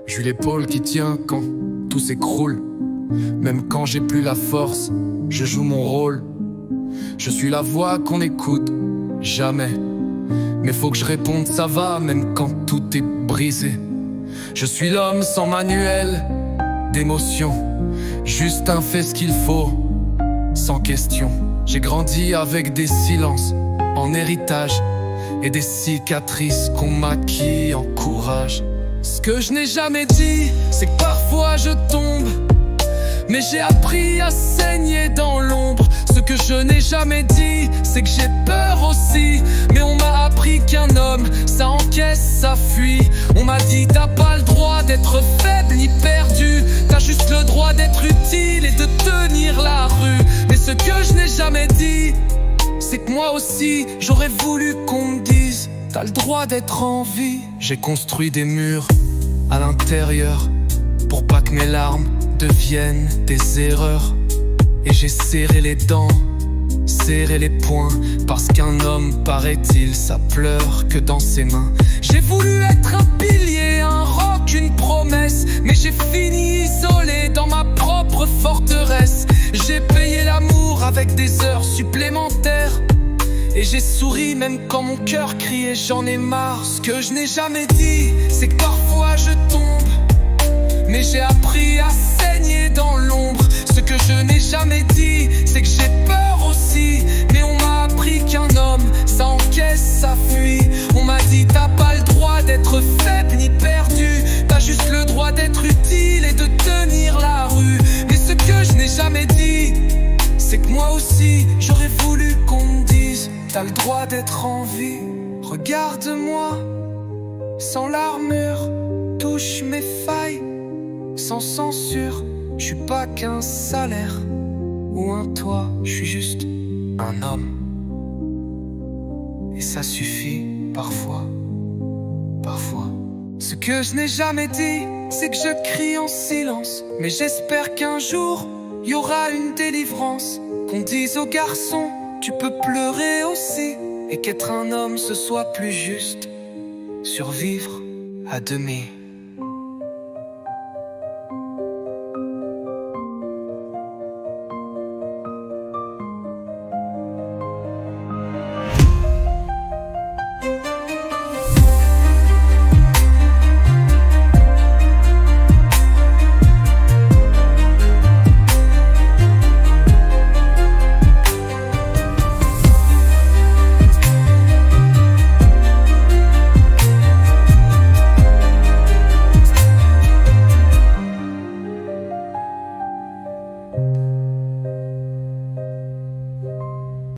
J'suis l'épaule qui tient quand tout s'écroule. Même quand j'ai plus la force, je joue mon rôle. Je suis la voix qu'on écoute jamais. Mais faut que je réponde ça va même quand tout est brisé. Je suis l'homme sans manuel d'émotion, juste un fait ce qu'il faut, sans question. J'ai grandi avec des silences en héritage et des cicatrices qu'on maquille en courage. Ce que je n'ai jamais dit, c'est que parfois je tombe, mais j'ai appris à saigner dans l'ombre. Ce que je n'ai jamais dit, c'est que j'ai peur aussi, mais on m'a appris qu'un homme, ça encaisse, ça fuit. On m'a dit t'as pas le droit d'être faible ni perdu, t'as juste le droit d'être utile et de tenir la rue. Mais ce que je n'ai jamais dit, c'est que moi aussi, j'aurais voulu qu'on me dise t'as le droit d'être en vie. J'ai construit des murs à l'intérieur pour pas que mes larmes deviennent des erreurs. Et j'ai serré les dents, serré les poings, parce qu'un homme, paraît-il, ça pleure que dans ses mains. J'ai voulu être un pilier, un roc, une promesse, mais j'ai fini isolé dans ma propre forteresse. J'ai payé l'amour avec des heures supplémentaires, et j'ai souri même quand mon cœur criait j'en ai marre. Ce que je n'ai jamais dit, c'est que parfois je tombe, mais j'ai appris à saigner dans l'ombre. Ce que je n'ai jamais dit, c'est que j'ai peur aussi, mais on m'a appris qu'un homme, ça encaisse, ça fuit. On m'a dit t'as pas le droit d'être faible ni perdu, t'as juste le droit d'être utile et de tenir la rue. Mais ce que je n'ai jamais dit, c'est que moi aussi, j'aurais voulu qu'on me dise t'as le droit d'être en vie. Regarde-moi, sans l'armure, touche mes failles, sans censure. Je suis pas qu'un salaire ou un toit, je suis juste un homme. Et ça suffit parfois, parfois. Ce que je n'ai jamais dit, c'est que je crie en silence, mais j'espère qu'un jour, y aura une délivrance. Qu'on dise aux garçons, tu peux pleurer aussi, et qu'être un homme ce soit plus juste. Survivre à demi.